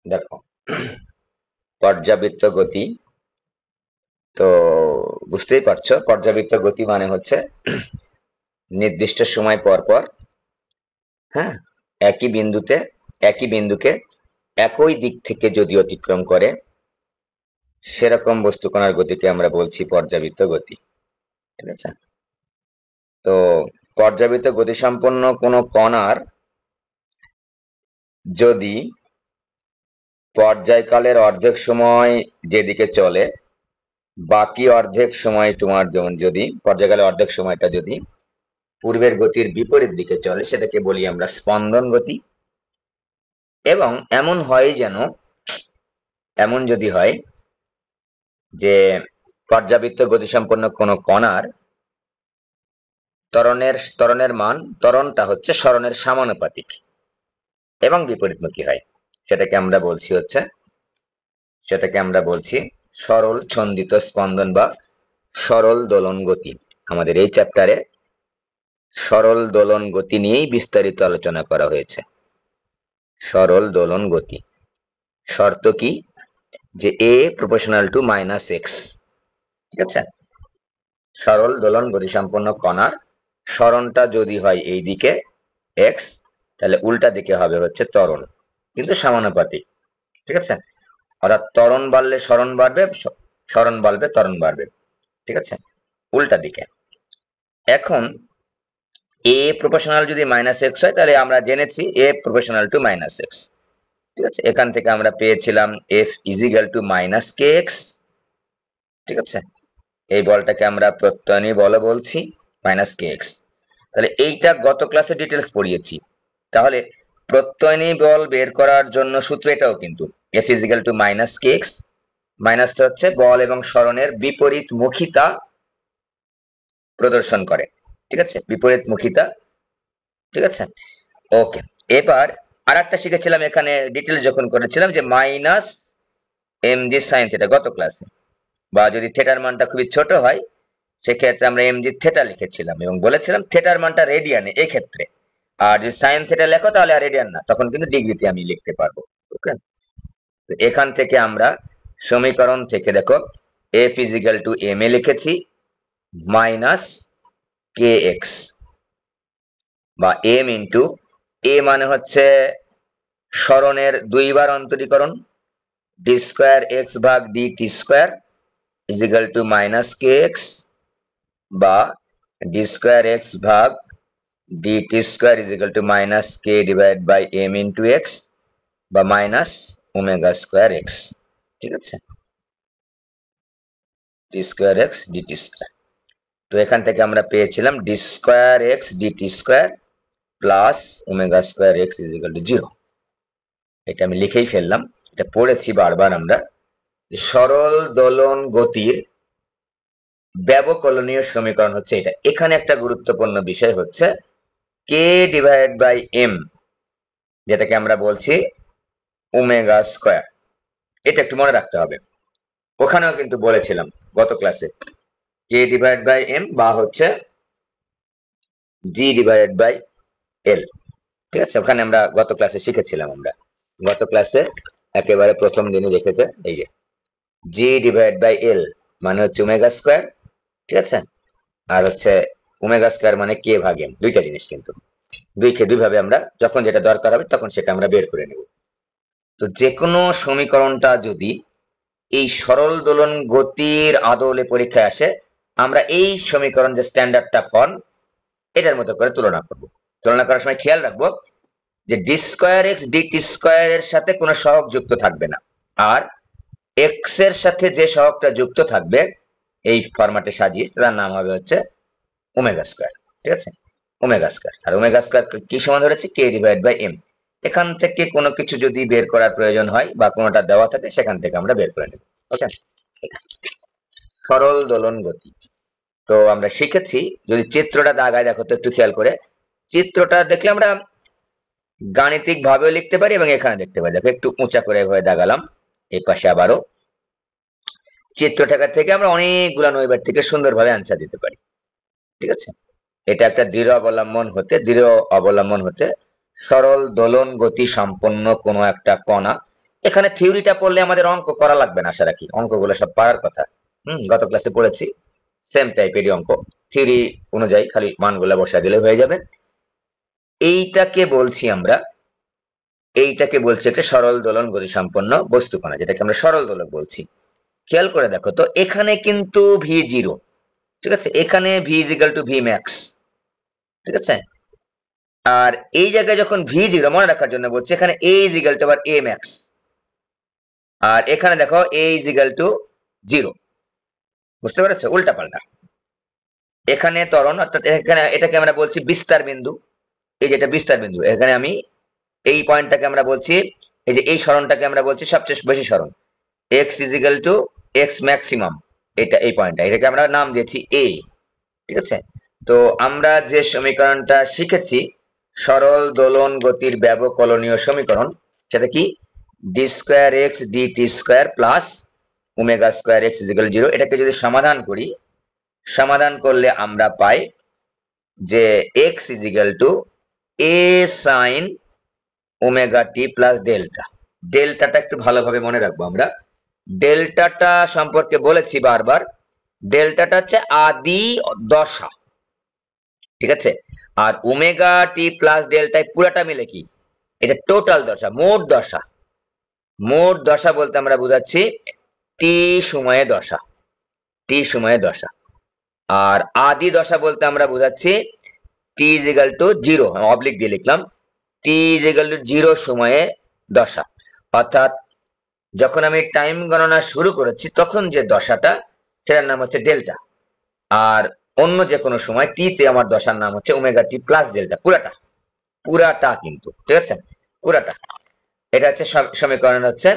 দেখো, পর্যাবৃত্ত গতি। তো বুঝতেই পারছো, পর্যাবৃত্ত গতি মানে হচ্ছে নির্দিষ্ট সময় পর পর, হ্যাঁ, একই বিন্দুতে একই বিন্দুকে একই দিক থেকে যদি অতিক্রম করে সেরকম বস্তুকণার গতিকে আমরা বলছি পর্যাবৃত্ত গতি। ঠিক আছে? তো পর্যাবৃত্ত গতিসম্পন্ন কোনো কণার যদি পর্যায়কালের অর্ধেক সময় যেদিকে চলে, বাকি অর্ধেক সময় তোমার যেমন যদি পর্যায়কালের অর্ধেক সময়টা যদি পূর্বের গতির বিপরীত দিকে চলে, সেটাকে বলি আমরা স্পন্দন গতি। এবং এমন যদি হয় যে পর্যাবৃত্ত গতিসম্পন্ন কোনো কণার ত্বরণটা হচ্ছে সরণের সমানুপাতিক এবং বিপরীতমুখী হয়, সেটাকে আমরা বলছি সরল ছন্দিত স্পন্দন বা সরল দোলন গতি। আমাদের এই চ্যাপ্টারে সরল দোলন গতি নিয়েই বিস্তারিত আলোচনা করা হয়েছে। সরল দোলন গতি শর্ত কি, যে a প্রপোর্শনাল টু -x। ঠিক আছে? সরল দোলন গতি সম্পন্ন কণার সরণটা যদি হয় এই দিকে x, তাহলে উল্টা দিকে হবে হচ্ছে ত্বরণ, কিন্তু সমানুপাতিক। ঠিক আছে? অর্থাৎ ত্বরণ বাড়লে সরণ বাড়বে, সরণ বাড়বে ত্বরণ বাড়বে। ঠিক আছে? উল্টা দিকে। এখন a প্রপোর্শনাল যদি -x হয়, তাহলে আমরা জেনেছি a প্রপোর্শনাল টু -x। ঠিক আছে? এখান থেকে আমরা পেয়েছিলাম f ইজিক্যাল টু -kx। ঠিক আছে? এই বলটাকে আমরা প্রত্যয়নী বল বলছি, -kx। তাহলে এইটা গত ক্লাসে ডিটেলস পড়িয়েছি। তাহলে প্রত্যয়নী বল বের করার জন্য সূত্র এটাও কিন্তু f ইজিক্যাল টু -kx। মাইনাসটা হচ্ছে বল এবং সরণের বিপরীতমুখিতা প্রদর্শন করে। ঠিক আছে? বিপরীতমুখিতা। ঠিক আছে? ওকে। এবার আরেকটা শিখেছিলাম এখানে ডিটেলস যখন করেছিলাম, যে মাইনাস mg sin থিটা গত ক্লাসে, বা যদি থিটার মানটা খুবই ছোট হয় সেক্ষেত্রে আমরা mg থিটা লিখেছিলাম এবং বলেছিলাম থিটার মানটা রেডিয়ানে এই ক্ষেত্রে, আর যদি sin থিটা লেখো তাহলে আর রেডিয়ান না, তখন কিন্তু ডিগ্রিতে আমি লিখতে পারবো। ওকে? তো এখান থেকে আমরা সমীকরণ থেকে দেখো f ইজিক্যাল টু m এ লিখেছি -kx, বা m ইন্টু a মানে হচ্ছে সরণের দুইবার অন্তরীকরণ, ডি স্কোয়ার এক্স ভাগ dt square is equal to -kx, বা ডি স্কোয়ার এক্স ভাগ dt square is equal to -k divide by m into X, বা -ওমেগা স্কোয়ার এক্স। ঠিক আছে? D square X DT square. তো এখান থেকে আমরা পেয়েছিলাম D square X DT square plus omega square X is equal to 0। এটা আমি লিখেই ফেললাম, এটা পড়েছি বারবার আমরা। সরল দোলন গতির ব্যবকলনীয় সমীকরণ হচ্ছে এটা। এখানে একটা গুরুত্বপূর্ণ বিষয় হচ্ছে কে ডিভাইড বাই এম, যেটাকে আমরা বলছি ওমেগা স্কোয়ার। এটা একটু মনে রাখতে হবে, ওখানেও কিন্তু বলেছিলাম গত ক্লাসে কে ডিভাইড বাই এম বা হচ্ছে জি ডিভাইড বাই এল। ঠিক আছে? ওখানে আমরা গত ক্লাসে শিখেছিলাম, আমরা গত ক্লাসে একেবারে প্রথম দিনে দেখেছে এই যে জি ডিভাইড বাই এল মানে হচ্ছে ওমেগা স্কোয়ার। ঠিক আছে? আর হচ্ছে ওমেগা স্কোয়ার মানে কে ভাগ এম, দুইটা জিনিস কিন্তু দুইভাবে আমরা যখন যেটা দরকার হবে তখন সেটা আমরা বের করে নেব। তো যে কোনো সমীকরণটা যদি এই সরল দোলন গতির আদলে পরীক্ষায় আসে, আমরা এই সমীকরণ যে স্ট্যান্ডার্ডটা ফর্ম, এটার মতো করে তুলনা করব। তুলনা করার সময় খেয়াল রাখবো যে D square X DT square এর সাথে কোনো সহগ যুক্ত থাকবে না, আর এক্স এর সাথে যে সহগটা যুক্ত থাকবে এই ফরম্যাটে সাজিয়ে তার নাম হবে হচ্ছে ওমেগা স্কোয়ার। ঠিক আছে? Omega square. আর ওমেগা স্কোয়ার কি সমান ধরেছে, কে ডিভাইড বাই এম। এখান থেকে কোনো কিছু যদি বের করার প্রয়োজন হয় বা কোনোটা দেওয়া থাকে সেখান থেকে আমরা বের করে নেব। ওকে? সরল দোলন গতি। তো আমরা শিখেছি, যদি চিত্রটা দাগায় দেখো তো একটু খেয়াল করে, চিত্রটা দেখলে আমরা গাণিতিক ভাবেও লিখতে পারি এবং এখানে দেখতে পারি। দেখো একটু উঁচা করে এভাবে দাগালাম, এই পাশে আবারও। চিত্রটা থেকে আমরা অনেকগুলা নৈবার থেকে সুন্দরভাবে আনসার দিতে পারি। ঠিক আছে? এটা একটা দৃঢ় অবলম্বন হতে সরল দোলন গতি সম্পন্ন কোনো একটা কণা এখানে থিওরিটা পড়লে আমাদের অঙ্ক করা লাগবে না, আশা রাখি অঙ্কগুলো সব পারার কথা। গত ক্লাসে পড়েছি সেম টাইপেরই অঙ্ক, থিওরি অনুযায়ী খালি মানগুলো বসা দিলে হয়ে যাবে। এইটাকে বলছি একটা সরল দোলন গতি সম্পন্ন বস্তুকণা, যেটাকে আমরা সরল দোলক বলছি। খেয়াল করে দেখো তো, এখানে কিন্তু ভি জিরো, ঠিক আছে, এখানে V is equal two V max, ঠিক আছে। আর এই জায়গায় যখন ভি জিরো, মনে রাখার জন্য বলছি, এখানে এ ইজ ইকুয়াল টু আবার এ ম্যাক্স, আর এখানে দেখো এ ইজ ইকুয়াল টু জিরো। বুঝতে পেরেছো? উল্টা পাল্টা। এখানে ত্বরণ, অর্থাৎ এখানে এটাকে আমরা বলছি বিস্তার বিন্দু, এই যেটা বিস্তার বিন্দু, এখানে আমি এই পয়েন্টটাকে আমরা বলছি, এই যে এই সরণটাকে আমরা বলছি সবচেয়ে বেশি সরণ, x is equal two x maximum, এটা এই পয়েন্টটা, এটাকে আমরা নাম দিয়েছি এ, ঠিক আছে। তো আমরা যে সমীকরণটা শিখেছি সরল দোলন গতির ব্যবকলনীয় সমীকরণ, সেটা কি D square X DT square plus omega square X is equal zero. এটাকে যদি সমাধান করি, সমাধান করলে আমরা পাই যে X is equal to A sine omega T plus delta. ডেল্টাটা একটু ভালোভাবে মনে রাখবো আমরা, ডেল্টাটা সম্পর্কে বলেছি বারবার, ডেল্টাটা হচ্ছে আদি দশা, ঠিক আছে। আর ওমেগা টি প্লাস ডেল্টায় পুরাটা মিলে কি, এটা টোটাল দশা, মোট দশা। মোট দশা বলতে আমরা বুঝাচ্ছি টি সময়ে দশা, টি সময়ে দশা। আর আদি দশা বলতে আমরা বুঝাচ্ছি T is equal to zero, oblique দিয়ে লিখলাম, T is equal to zero সময়ে দশা। অর্থাৎ যখন আমি টাইম গণনা শুরু করেছি তখন যে দশাটা, সেটার নাম হচ্ছে ডেল্টা। আর অন্য যে কোনো সময় টি তে আমার দশার নাম হচ্ছে ওমেগা টি প্লাস ডেল্টা, পুরাটা, পুরাটা কিন্তু, ঠিক আছে, পুরাটা। এটা হচ্ছে সমীকরণ হচ্ছে।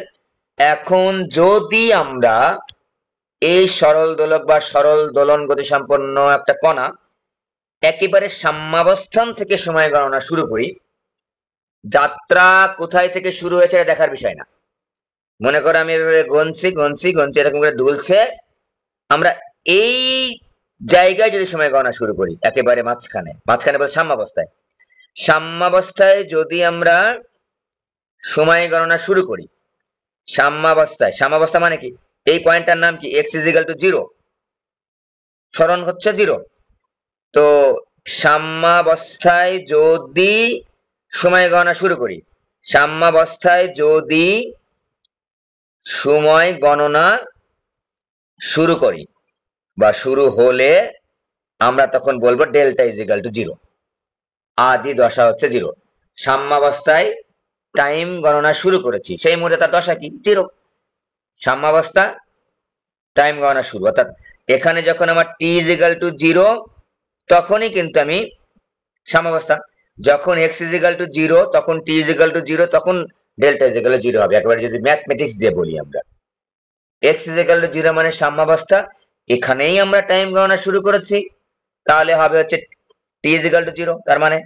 এখন যদি আমরা এই সরল দোলক বা সরল দোলন গতি সম্পন্ন একটা কণা একেবারে সাম্যাবস্থান থেকে সময় গণনা শুরু করি, যাত্রা কোথায় থেকে শুরু হয়েছে এটা দেখার বিষয় না। মনে করো আমি গনছি গনছি গনছি, এরকম করে দুলছে, আমরা এই জায়গায় যদি সময় গণনা শুরু করি, একেবারে মাঝখানে, মাঝখানে বলতে সাম্যাবস্থায়, সাম্যাবস্থায় যদি আমরা সময় গণনা শুরু করি, সাম্যাবস্থায়, সাম্যাবস্থা মানে কি, এই পয়েন্টটার নাম কি x is equal to zero, সরণ হচ্ছে জিরো। তো সাম্যাবস্থায় যদি সময় গণনা শুরু করি, সাম্যাবস্থায় যদি সময় গণনা শুরু করি বা শুরু হলে, আমরা তখন বলবো delta is equal to zero, আদি দশা হচ্ছে জিরো। সাম্যাবস্থায় টাইম গণনা শুরু করেছি, সেই মুহূর্তে তার দশা কি, জিরো। সাম্যাবস্থা টাইম গণনা শুরু, অর্থাৎ এখানে যখন আমার টি ইজ ইকুয়াল টু জিরো, তখনই কিন্তু আমি সাম্যাবস্থা। যখন x is equal to zero, তখন টি ইজ ইকুয়াল টু জিরো, তখন delta is equal to zero হবে। একেবারে যদি ম্যাথমেটিক্স দিয়ে বলি আমরা, x is equal to zero মানে সাম্যাবস্থা, এখানেই আমরা টাইম গণনা শুরু করেছি, তাহলে হবে হচ্ছে টি ইজ ইকুয়াল টু জিরো, তার মানে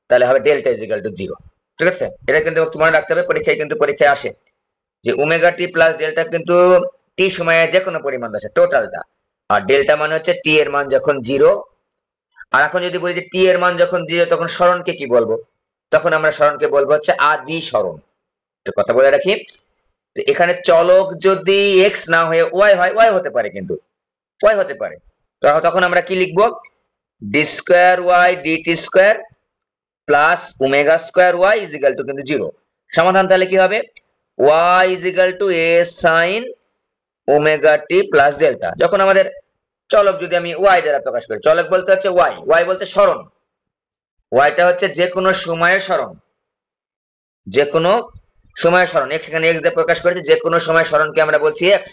তাহলে হবে delta is equal to zero, ঠিক আছে। এটা কিন্তু মনে রাখতে হবে, পরীক্ষায় কিন্তু পরীক্ষায় আসে যে ওমেগা টি প্লাস ডেল্টা কিন্তু টি সময়ে যে কোনো পরিমাণ দশা, টোটালটা। আর ডেল্টা মানে হচ্ছে টি এর মান যখন জিরো। আর এখন যদি বলি যে টি এর মান যখন জিরো, তখন সরণকে কি বলবো, তখন আমরা সরণকে বলবো হচ্ছে আদি সরণ। তো কথা বলে রাখি, তো এখানে চলক যদি এক্স না হয়ে ওয়াই হয়, ওয়াই হতে পারে, কিন্তু ওয়াই হতে পারে, তখন আমরা কি লিখবো, D square Y dt square plus omega square Y is equal to কিন্তু জিরো। সমাধান তাহলে কি হবে, Y is equal to A sine omega T plus delta. যখন আমাদের চলক যদি আমি ওয়াই দ্বারা প্রকাশ করি, চলক বলতে হচ্ছে ওয়াই, ওয়াই বলতে সরণ, ওয়াইটা হচ্ছে যে কোনো সময়ের সরণ, যে কোনো সময়ের সরণ, এক্স এখানে এক্স দিয়ে প্রকাশ করেছে, যে কোনো সময়ের সরণকে আমরা বলছি এক্স,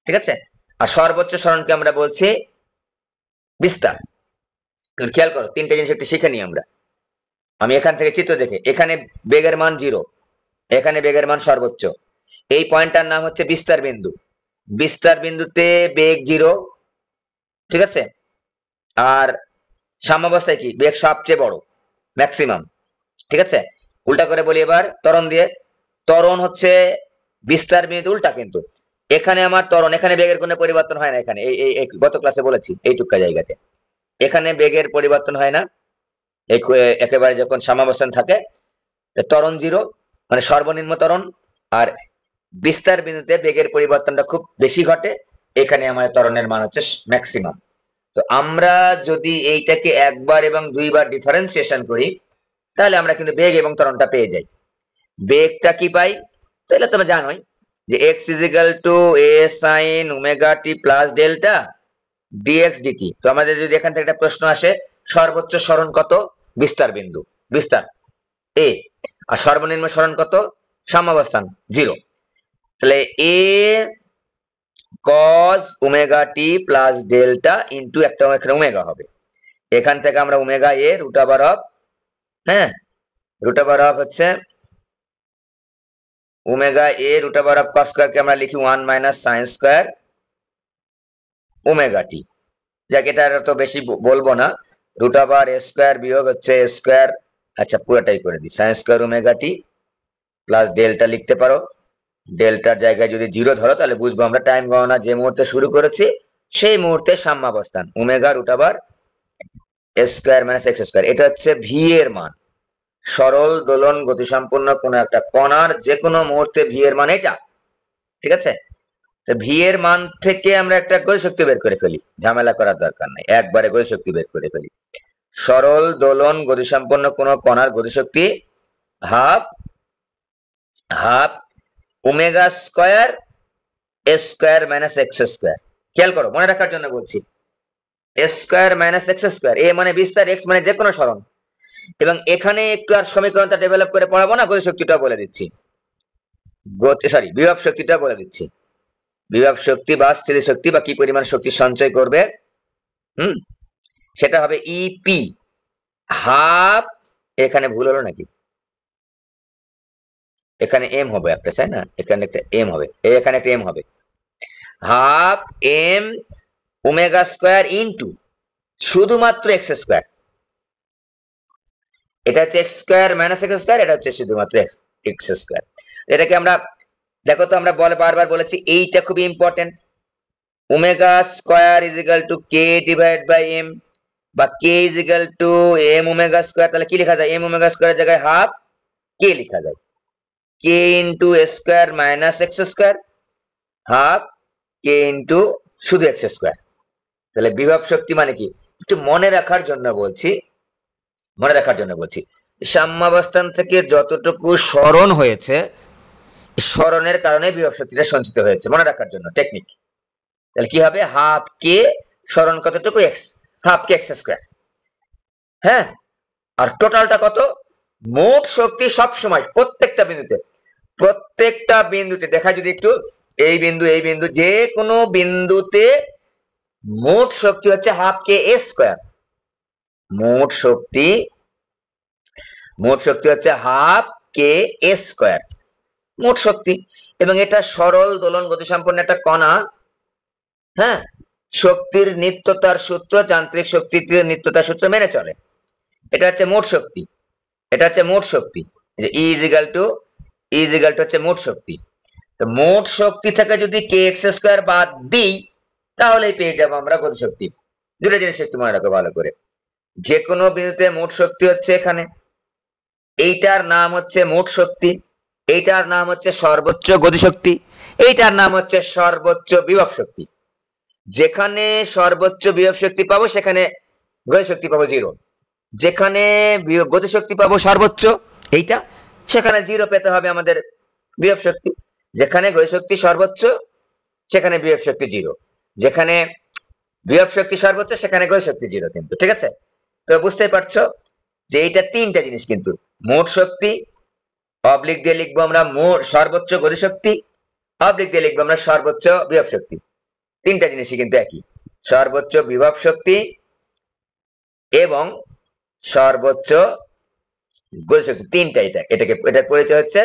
ঠিক আছে। আর সর্বোচ্চ সরণকে আমরা বলছি বিস্তার। খেয়াল করো, তিনটা জিনিস একটু শিখে নিই আমরা। আমি এখান থেকে চিত্র দেখে, এখানে বেগের মান জিরো, এখানে বেগের মান সর্বোচ্চ, এই পয়েন্টটার নাম হচ্ছে বিস্তার বিন্দু। বিস্তার বিন্দুতে বেগ জিরো, ঠিক আছে। আর সাম্যাবস্থায় কি, বেগ সবচেয়ে বড়, ম্যাক্সিমাম, ঠিক আছে। উল্টা করে বলি এবার ত্বরণ দিয়ে, ত্বরণ হচ্ছে বিস্তার বিন্দু উল্টা, কিন্তু এখানে আমার ত্বরণ, এখানে বেগের কোনো পরিবর্তন হয় না, এখানে এই গত ক্লাসে বলেছি এইটুকা জায়গাতে এখানে বেগের পরিবর্তন হয় না, একেবারে যখন সাম্যাবস্থান থাকে, ত্বরণ জিরো মানে সর্বনিম্ন ত্বরণ, আর বিস্তার বিন্দুতে বেগের পরিবর্তনটা খুব বেশি ঘটে, এখানে আমাদের ত্বরণের মান হচ্ছে ম্যাক্সিমাম। তো আমরা যদি এইটাকে একবার এবং দুইবার ডিফারেন্সিয়েশন করি তাহলে আমরা কিন্তু বেগ এবং ত্বরণটা পেয়ে যাই। বেগটা কি পাই? তাহলে তোমরা জানোই যে x a sin omega t plus delta dx dt। তো আমাদের যদি এখান থেকে একটা প্রশ্ন আসে, সর্বোচ্চ সরণ কত? বিস্তার বিন্দু, বিস্তার a, আর সর্বনিম্ন সরণ কত? সাম্যাবস্থান 0। তাহলে a cos omega t plus delta into একটা এখানে ওমেগা হবে, এখান থেকে আমরা omega a root over of, হ্যাঁ রুট ওভার অফ হচ্ছে omega a root over of cos square কে আমরা লিখি 1 minus sin square omega t। যাকে এটা তো বেশি বলবো না, রুট ওভার a স্কয়ার বিয়োগ হচ্ছে a স্কয়ার, আচ্ছা পুরোটাই করে দিই, sin square omega t plus delta লিখতে পারো। ডেল্টার জায়গায় যদি 0 ধরো তাহলে বুঝবো আমরা টাইম গণনা যে মুহূর্তে শুরু করেছি সেই মুহূর্তে সাম্যাবস্থান omega root over a square minus x square. এটা হচ্ছে v এর মান, সরল দোলন গতিসম্পন্ন কোন একটা কণার যে কোনো মুহূর্তে v এর মান এটা, ঠিক আছে? তো v এর মান থেকে আমরা একটা গতিশক্তি বের করে ফেলি, ঝামেলা করার দরকার নাই, একবারে গতিশক্তি বের করে ফেলি। সরল দোলন গতিসম্পন্ন কোন কণার গতিশক্তি half half omega square a square minus x square. খেয়াল করো, মনে রাখার জন্য বলছি, a square minus x square, a মানে বিস্তার, x মানে যে কোনো সরণ। এবং এখানে একটু আর সমীকরণটা ডেভেলপ করে পড়াবো না, গতিশক্তিটা বলে দিচ্ছি, বিভব শক্তিটা বলে দিচ্ছি। বিভব শক্তি বা স্থিতি শক্তি বা কি পরিমাণ শক্তি সঞ্চয় করবে, সেটা হবে ইপি হাফ, এখানে ভুল হলো নাকি, এখানে এম হবে একটা, তাই না? এখানে একটা এম হবে, এখানে একটা এম হবে, half M omega square into শুধুমাত্র এক্স স্কয়ার। এটা হচ্ছে X square minus X square, এটা হচ্ছে শুধুমাত্র এক্স স্কয়ার। এটাকে আমরা দেখো তো, আমরা বারবার বলেছি এইটা খুবই important, omega square is equal to K divide by M, বা K is equal to M omega square. তাহলে কি লেখা যায়? এম ওমেগা স্কয়ারের জায়গায় হাফ কে লেখা যায়, K into A square minus X square half K into শুধু X square. তাহলে বিভব শক্তি মানে কি, একটু মনে রাখার জন্য বলছি, মনে রাখার জন্য বলছি, সাম্যাবস্থান থেকে যতটুকু সরণ হয়েছে, সরণের কারণে বিভব শক্তিটা সঞ্চিত হয়েছে, মনে রাখার জন্য টেকনিক। তাহলে কি হবে? হাফ কে সরণ কতটুকু? এক্স, হাফ কে এক্স স্কয়ার, হ্যাঁ। আর টোটালটা কত? মোট শক্তি সব সময় প্রত্যেকটা বিন্দুতে দেখা, যদি একটু এই বিন্দু যে কোনো বিন্দুতে মোট শক্তি হচ্ছে হাফ কে এ স্কয়ার, মোট শক্তি হচ্ছে হাফ কে এ স্কয়ার, মোট শক্তি। এবং এটা সরল দোলন গতিসম্পন্ন একটা কণা, হ্যাঁ, শক্তির নিত্যতার সূত্র, যান্ত্রিক শক্তির নিত্যতার সূত্র মেনে চলে। এটা হচ্ছে মোট শক্তি, এটা হচ্ছে মোট শক্তি, ই ইজ ইকাল টু হচ্ছে মোট শক্তি। তো মোট শক্তি থেকে যদি কে এক্স স্কয়ার বাদ দিই তাহলেই পেয়ে যাবো আমরা গতিশক্তি। দুটো জিনিস একটু মনে রাখো ভালো করে, যে কোনো বিন্দুতে মোট শক্তি হচ্ছে এখানে, এইটার নাম হচ্ছে মোট শক্তি, এইটার নাম হচ্ছে সর্বোচ্চ গতিশক্তি, এইটার নাম হচ্ছে সর্বোচ্চ বিভব শক্তি। যেখানে সর্বোচ্চ বিভব শক্তি পাবো সেখানে গতিশক্তি পাবো 0, যেখানে গতিশক্তি পাবো সর্বোচ্চ এইটা, সেখানে 0 পেতে হবে আমাদের বিভব শক্তি। যেখানে গতিশক্তি সর্বোচ্চ সেখানে বিভব শক্তি 0, যেখানে বিভব শক্তি সর্বোচ্চ সেখানে গতিশক্তি 0 কিন্তু, ঠিক আছে? তো বুঝতেই পারছো যে এইটা তিনটা জিনিস কিন্তু, মোট শক্তি অবলিক দিয়ে লিখবো আমরা মোট সর্বোচ্চ গতিশক্তি, অবলিক দিয়ে লিখবো আমরা সর্বোচ্চ বিভব শক্তি। তিনটা জিনিসই কিন্তু একই, সর্বোচ্চ বিভব শক্তি এবং সর্বোচ্চ গতিশক্তি, তিনটা। এটার পরিচয় হচ্ছে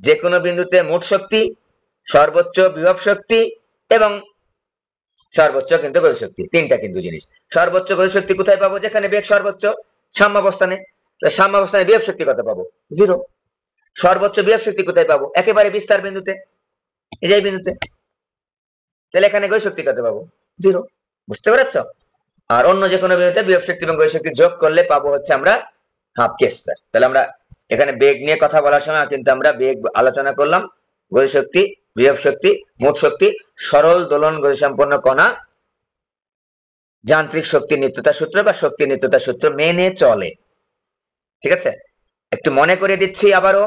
যে কোনো বিন্দুতে মোট শক্তি, সর্বোচ্চ বিভব শক্তি এবং সর্বোচ্চ কিন্তু গতিশক্তি, তিনটা কিন্তু জিনিস। সর্বোচ্চ গতিশক্তি কোথায় পাবো? যেখানে বেগ সর্বোচ্চ, সাম্যাবস্থানে। সাম্যাবস্থানে বিভব শক্তি কত পাবো? 0। সর্বোচ্চ বিভব শক্তি কোথায় পাবো? একেবারে বিস্তার বিন্দুতে, এই বিন্দুতে। তাহলে এখানে গতিশক্তি কত পাবো? 0। বুঝতে পেরেছো? আর অন্য যে কোনো বিন্দুতে বিভব শক্তি এবং গতিশক্তি যোগ করলে পাবো হচ্ছে আমরা হাফ কে স্কয়ার। তাহলে আমরা এখানে বেগ নিয়ে কথা বলার সময় কিন্তু আমরা বেগ আলোচনা করলাম, গতিশক্তি, বিভব শক্তি, মোট শক্তি, সরল দোলন গতিসম্পন্ন কণা যান্ত্রিক শক্তি নিত্যতা সূত্র বা শক্তি নিত্যতা সূত্র মেনে চলে। ঠিক আছে, একটু মনে করে দিচ্ছি আবারও,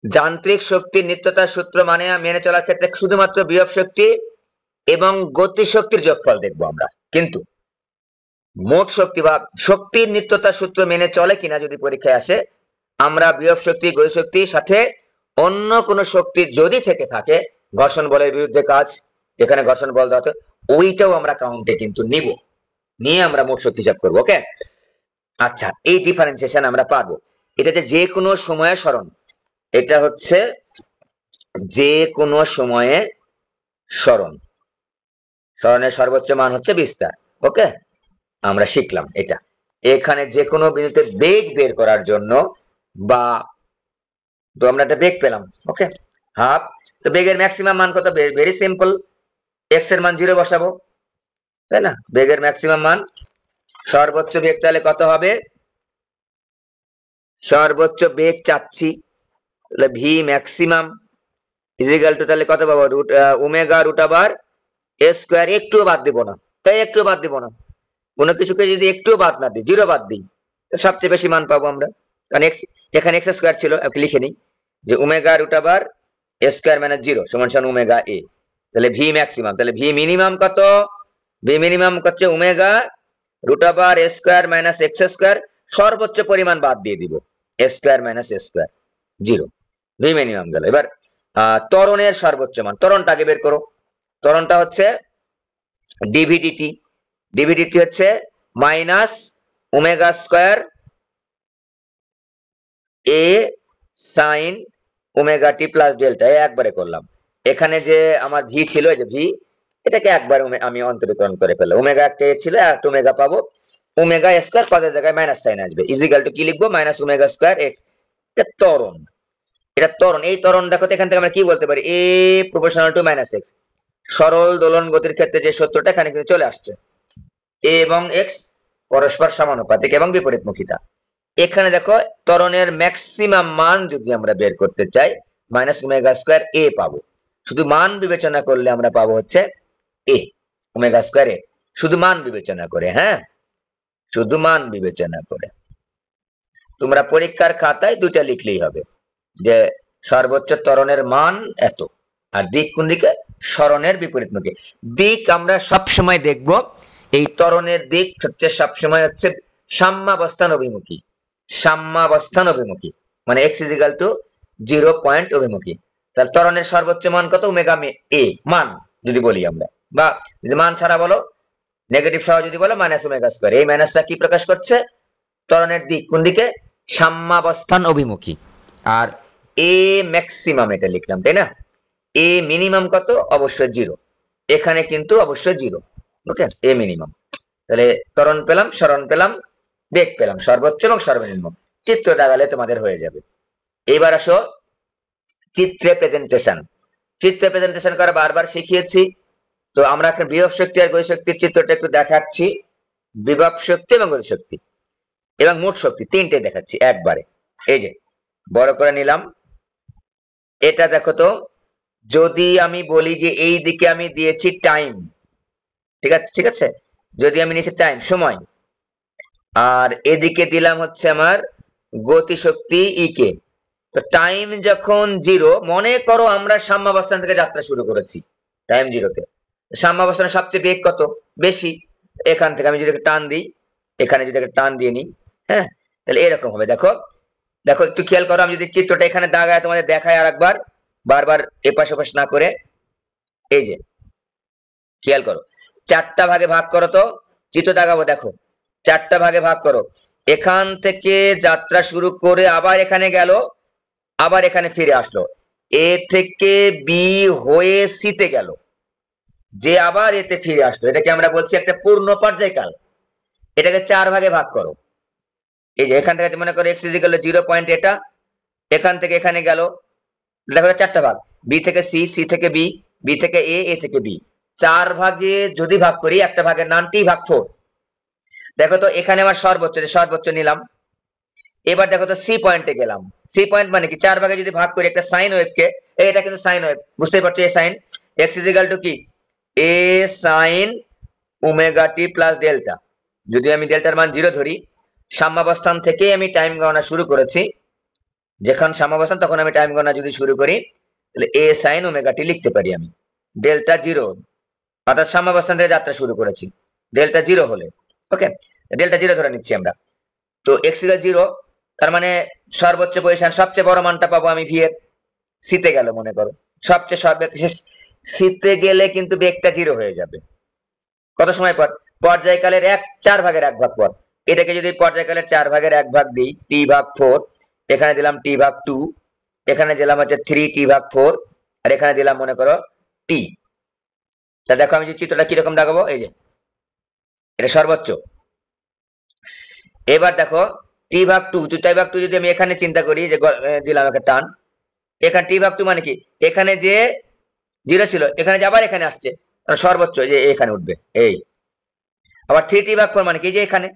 যান্ত্রিক শক্তি নিত্যতা সূত্র মানে মেনে চলার ক্ষেত্রে শুধুমাত্র বিভব শক্তি এবং গতি শক্তির যোগফল দেখবো আমরা, কিন্তু মোট শক্তি বা শক্তির নিত্যতা সূত্র মেনে চলে কিনা যদি পরীক্ষায় আসে, আমরা বিভব শক্তি, গতি শক্তির সাথে অন্য কোনো শক্তি যদি থেকে থাকে, ঘর্ষণ বলের বিরুদ্ধে কাজ, এখানে ঘর্ষণ বল দেওয়া, ওইটাও আমরা কাউন্টে কিন্তু নিব, নিয়ে আমরা মোট শক্তি হিসাব করবো। ওকে, আচ্ছা, এই ডিফারেন্সিয়েশন আমরা পারবো। এটা যে কোনো সময়ে সরণ, এটা হচ্ছে যে কোনো সময়ে সরণ, সরণের সর্বোচ্চ মান হচ্ছে বিস্তার। ওকে, আমরা শিখলাম এটা। এখানে যে কোনো বিন্দুতে বেগ বের করার জন্য বা তো আমরা একটা বেগ পেলাম। ওকে, হাফ, তো বেগের ম্যাক্সিমাম মান কত? ভেরি সিম্পল, এক্স এর মান 0 বসাবো, তাই না? বেগের ম্যাক্সিমাম মান, সর্বোচ্চ বেগ তাহলে কত হবে? সর্বোচ্চ বেগ চাচ্ছি, তাহলে ভি ম্যাক্সিমাম ইজিক্যাল টু তাহলে কত পাবো? Omega root over a square. একটুও বাদ দিব না, তাই একটুও বাদ দিব না, কোনো কিছুকে যদি একটুও বাদ না দিই, 0 বাদ দিই, সবচেয়ে বেশি মান পাবো আমরা, কারণ এক্স, এখানে এক্স স্কোয়ার ছিল, লিখে নিই যে omega root over a square minus 0 সমান সমান ওমেগা এ। তাহলে ভি ম্যাক্সিমাম, তাহলে ভি মিনিমাম কত? ভি মিনিমাম হচ্ছে omega root over a square minus x square, সর্বোচ্চ পরিমাণ বাদ দিয়ে দিব, এ স্কোয়ার মাইনাস এ স্কোয়ার, 0, ভি মিনিমাম গেল। এবার ত্বরণের সর্বোচ্চ মান, ত্বরণটা আগে বের করো। ত্বরণটা হচ্ছে ডিভিডিটি, ডিভিডিটি হচ্ছে মাইনাস ওমেগা স্কোয়ার এ sine omega T plus delta, একবারে করলাম। এখানে যে আমার ভি ছিল, এই যে ভি, এটাকে একবার আমি অন্তরীকরণ করে ফেললাম, ওমেগা একটা ছিল, একটা ওমেগা পাবো, ওমেগা স্কোয়ার পদের জায়গায় মাইনাস সাইন আসবে, ইজিক্যাল টু কি লিখবো? Minus omega square x. এটা ত্বরণ, এটা ত্বরণ। এই ত্বরণ দেখো তো, এখান থেকে আমরা কি বলতে পারি? এ প্রপোর্শনাল টু মাইনাস এক্স। সরল দোলন গতির ক্ষেত্রে যে সূত্রটা এখানে কিন্তু চলে আসছে, এ এবং এক্স পরস্পর সমানুপাতিক এবং বিপরীতমুখিতা। এখানে দেখো, ত্বরণের ম্যাক্সিমাম মান যদি আমরা বের করতে চাই, মাইনাস ওমেগা স্কোয়ার এ পাবো। শুধু মান বিবেচনা করলে আমরা পাবো হচ্ছে এ, ওমেগা স্কোয়ার এ, শুধু মান বিবেচনা করে। হ্যাঁ, শুধু মান বিবেচনা করে। তোমরা পরীক্ষার খাতায় দুইটা লিখলেই হবে, যে সর্বোচ্চ ত্বরণের মান এত, আর দিক কোন দিকে? সরণের বিপরীতমুখী দিক। আমরা সব সময় দেখব এই ত্বরণের দিক হচ্ছে সবসময় হচ্ছে সাম্যাবস্থান অভিমুখী, সাম্যাবস্থান অভিমুখী, মানে এক্স ইজিক্যাল টু 0 পয়েন্ট অভিমুখী। তাহলে ত্বরণের সর্বোচ্চ মান কত? ওমেগা এ মান যদি বলি আমরা, বা যদি মান ছাড়া বলো, নেগেটিভ সহ যদি বলো, মাইনাস ওমেগা স্কোয়ার। এই মাইনাসটা কি প্রকাশ করছে? ত্বরণের দিক কোন দিকে? সাম্যাবস্থান অভিমুখী। আর এ ম্যাক্সিমাম এটা লিখলাম, তাই না? এ মিনিমাম কত? অবশ্যই 0, এখানে কিন্তু অবশ্যই 0। ওকে, এ মিনিমাম। তাহলে ত্বরণ পেলাম, সরণ পেলাম, বেগ পেলাম, সর্বোচ্চ এবং সর্বনিম্ন। চিত্র দাগালে তোমাদের হয়ে যাবে। এবার আসো চিত্রে প্রেজেন্টেশন। চিত্রে প্রেজেন্টেশন করা বারবার শিখিয়েছি, তো আমরা এখন বিভব শক্তি আর গতি শক্তির চিত্রটা একটু দেখাচ্ছি। বিভব শক্তি এবং গতি শক্তি এবং মোট শক্তি তিনটে দেখাচ্ছি একবারে। এই যে বড় করে নিলাম, এটা দেখো তো, যদি আমি বলি যে এই দিকে আমি দিয়েছি টাইম, ঠিক আছে, ঠিক আছে, যদি আমি নিয়েছি টাইম, সময়, আর এদিকে দিলাম হচ্ছে আমার গতি শক্তি ই কে, তো টাইম যখন 0, মনে করো আমরা সাম্যাবস্থান থেকে যাত্রা শুরু করেছি টাইম 0-তে, সাম্যাবস্থানের সবচেয়ে বেগ কত? বেশি। এখান থেকে আমি যদি টান দিই, এখানে যদি একটা টান দিয়ে নিই, হ্যাঁ, তাহলে এরকম হবে। দেখো, দেখো একটু খেয়াল করো, আমি যদি চিত্রটা এখানে দাগায় তোমাদের দেখায় আর একবার, বারবার এপাশ ওপাশ না করে, এই যে খেয়াল করো, 4টা ভাগে ভাগ করো তো, চিত্র দাগাবো, দেখো 4টা ভাগে ভাগ করো। এখান থেকে যাত্রা শুরু করে আবার এখানে গেল, আবার এখানে ফিরে আসলো, এ থেকে বি হয়ে সিতে গেল, যে আবার এতে ফিরে আসলো, এটাকে আমরা বলছি একটা পূর্ণ পর্যায়কাল। এটাকে 4 ভাগে ভাগ করো। এই যে এখান থেকে মনে করো এক্স ইজিক্যাল 0 পয়েন্ট, এটা এখান থেকে এখানে গেল, দেখো 4টা ভাগ, বি থেকে সি, সি থেকে বি, বি থেকে এ, এ থেকে বি। 4 ভাগে যদি ভাগ করি, একটা ভাগের নাম টি ভাগ 4। দেখো তো, এখানে আমার সর্বোচ্চ, সর্বোচ্চ নিলাম, এবার দেখো তো সি পয়েন্টে গেলাম। সি পয়েন্ট মানে কি, 4 ভাগে যদি ভাগ করি একটা সাইন ওয়েভকে, এটা কিন্তু সাইন ওয়েভ, বুঝতেই পারছো, A sine X is equal to কি A sine omega T plus delta. যদি আমি ডেল্টার মান 0 ধরি, সাম্যাবস্থান থেকে আমি টাইম গণনা শুরু করেছি, যখন সাম্যাবস্থান তখন আমি টাইম গণনা যদি শুরু করি, তাহলে এ সাইন ওমেগা টি লিখতে পারি আমি ডেল্টা 0, অর্থাৎ সাম্যাবস্থান থেকে যাত্রা শুরু করেছি ডেল্টা 0 হলে। ওকে, ডেল্টা 0 ধরে নিচ্ছি আমরা। তো এক্স ইকুয়াল 0, তার মানে সর্বোচ্চ পজিশন সবচেয়ে বড় মানটা পাবো আমি ভি এর। সিতে গেল মনে করো, সবচেয়ে সিতে গেলে কিন্তু বেগটা 0 হয়ে যাবে। কত সময় পর? পর্যায়কালের 4 ভাগের 1 ভাগ পর। এটাকে যদি পর্যায়কালের 4 ভাগের 1 ভাগ দিই, টি ভাগ 4, এখানে দিলাম টি ভাগ 2, এখানে দিলাম হচ্ছে 3 টি ভাগ 4, আর এখানে দিলাম মনে করো টি। তা দেখো আমি যে চিত্রটা কিরকম দেখাবো, এই যে এটা সর্বোচ্চ। এবার দেখো টি ভাগ 2, টি ভাগ 2 যদি আমি এখানে চিন্তা করি, যে দিলাম একটা টান, এখানে টি ভাগ 2 মানে কি, এখানে যে 0 ছিল এখানে যে আবার এখানে আসছে, সর্বোচ্চ যে এখানে উঠবে এই। আবার 3 টি ভাগ 4 মানে কি, যে এখানে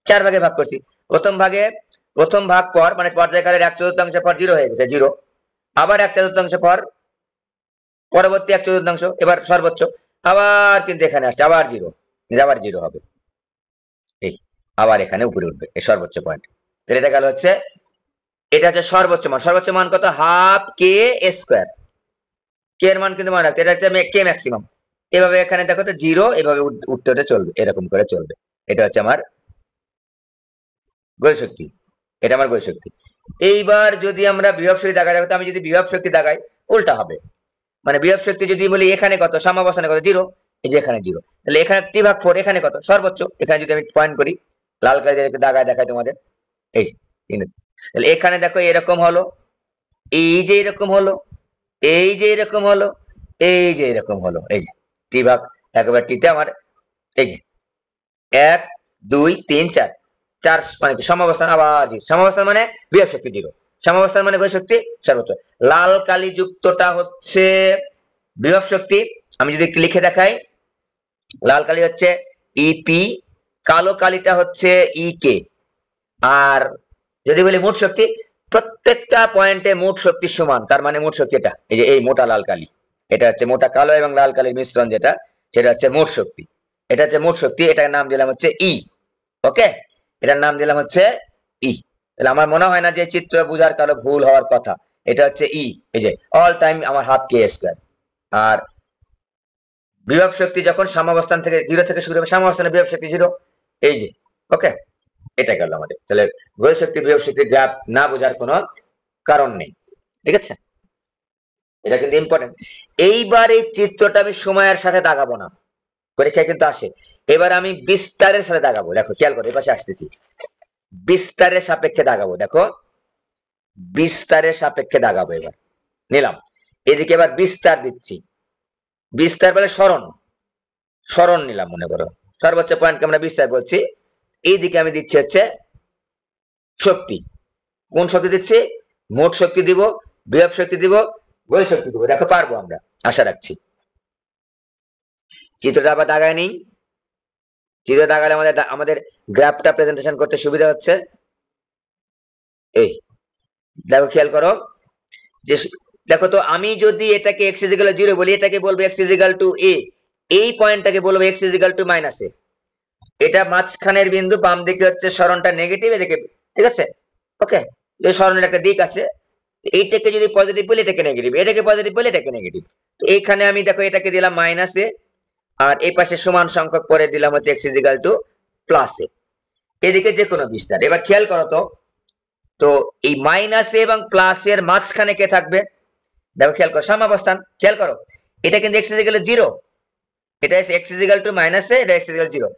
4 ভাগে ভাগ করছি, প্রথম ভাগ পর মানে পর্যায়কালের 1/4 পর 0 হয়ে গেছে 0, আবার 1/4 পর পরবর্তী 1/4, এবার সর্বোচ্চ, আবার কিন্তু এখানে আসছে আবার 0, আবার 0 হবে এই, আবার এখানে উপরে উঠবে এই সর্বোচ্চ পয়েন্ট। তাহলে এটা গেল হচ্ছে, এটা হচ্ছে সর্বোচ্চ মান। সর্বোচ্চ মান কত? হাফ কে স্কোয়ার। কে এর মান কিন্তু মনে রাখতে, এটা হচ্ছে কে ম্যাক্সিমাম। এভাবে এখানে দেখো তো 0, এভাবে উঠতে উঠতে চলবে, এরকম করে চলবে। এটা হচ্ছে আমার গতি শক্তি, এটা আমার গতি শক্তি। এইবার যদি আমরা বিভব শক্তি দেখাই, দেখো তো আমি যদি বিভব শক্তি দেখাই উল্টা হবে। মানে বিভব শক্তি যদি বলি এখানে কত, সাম্যাবস্থানে কত 0, এই যে এখানে 0, তাহলে এখানে টি ভাগ 4, এখানে কত সর্বোচ্চ, এখানে যদি আমি পয়েন্ট করি লাল কালি দাগায় দেখাই তোমাদের, এই তাহলে এখানে দেখো এরকম হলো, এই যে এরকম হলো, এই যে এরকম হলো, এই যে এরকম হলো, এই যে টি ভাগ একবার টিতে আমার এই যে 1 2 3 4, 4 মানে কি সমাবস্থান, আবার সমাবস্থান মানে বিভব শক্তি 0, সমাবস্থান মানে গতি শক্তি সর্বোচ্চ। লাল কালি যুক্তটা হচ্ছে বিভব শক্তি। আমি যদি লিখে দেখাই, লাল কালি হচ্ছে ইপি, কালো কালিটা হচ্ছে ইকে। আর যদি বলি মোট শক্তি, প্রত্যেকটা পয়েন্টে মোট শক্তি সমান, তার মানে মোট শক্তি এটা, এই যে এই মোটা লাল কালি, এটা হচ্ছে মোটা কালো এবং লাল কালির মিশ্রণ যেটা, সেটা হচ্ছে মোট শক্তি। এটা হচ্ছে মোট শক্তি, এটার নাম দিলাম হচ্ছে ই। ওকে, এটার নাম দিলাম হচ্ছে ই। তাহলে আমার মনে হয় না যে চিত্র বোঝার কারো ভুল হওয়ার কথা। এটা হচ্ছে ই, এই যে অল টাইম আমার হাফ কে স্কয়ার। আর বিভব শক্তি যখন সাম্যাবস্থান থেকে 0 থেকে শুরু হবে, সাম্যাবস্থানে বিভব শক্তি 0, এই যে। ওকে, এটা গেল আমাদের। তাহলে গতি শক্তি বিভব শক্তি গ্রাফ না বোঝার কোনো কারণ নেই, ঠিক আছে, এটা কিন্তু ইম্পর্টেন্ট। এইবার এই চিত্রটা আমি সময়ের সাথে দাগাবো না, পরীক্ষায় কিন্তু আসে। এবার আমি বিস্তারের সাথে দাগাবো, দেখো খেয়াল করো, এপাশে আসতেছি, বিস্তারের সাপেক্ষে দাগাবো, দেখো বিস্তারের সাপেক্ষে দাগাবো। এবার নিলাম এদিকে, এবার বিস্তার দিচ্ছি, বিস্তার বলে সরণ, সরণ নিলাম মনে করো, সর্বোচ্চ পয়েন্টকে আমরা বিস্তার বলছি। এইদিকে আমি দিচ্ছি হচ্ছে শক্তি। কোন শক্তি দিচ্ছি? মোট শক্তি দিব, বিভব শক্তি দিব, গতি শক্তি দিব। দেখো পারবো আমরা, আশা রাখছি। চিত্রটা আবার দাগায় নেই, চিত্র দাগালে আমাদের গ্রাফটা প্রেজেন্টেশন করতে সুবিধা হচ্ছে। এই দেখো খেয়াল করো, যে দেখো তো আমি যদি এটাকে x ইকুয়াল 0 বলি, এটাকে বলবো x ইকুয়াল টু a, এই পয়েন্টটাকে বলবো x equal to minus a। এটা মাঝখানের বিন্দু, বাম দিকে হচ্ছে সরণটা নেগেটিভ, এদিকে, ঠিক আছে। ওকে, এই সরণের একটা দিক আছে, এইটাকে যদি পজিটিভ বলি এটাকে নেগেটিভ, এটাকে পজিটিভ বলি এটাকে নেগেটিভ। তো এইখানে আমি দেখো এটাকে দিলাম মাইনাস এ, আর এই পাশে সমান সংখ্যক পরে দিলাম হচ্ছে x ইকুয়াল টু প্লাস এ। এদিকে যে কোনো বিস্তার। এবার খেয়াল করো তো, তো এই মাইনাস এ এবং প্লাস এর মাঝখানে কে থাকবে? দেখো খেয়াল করো, সাম্যাবস্থান, খেয়াল করো, এটা কিন্তু x ইকুয়াল 0, এটা x ইকুয়াল টু মাইনাস এ, এটা x ইকুয়াল 0।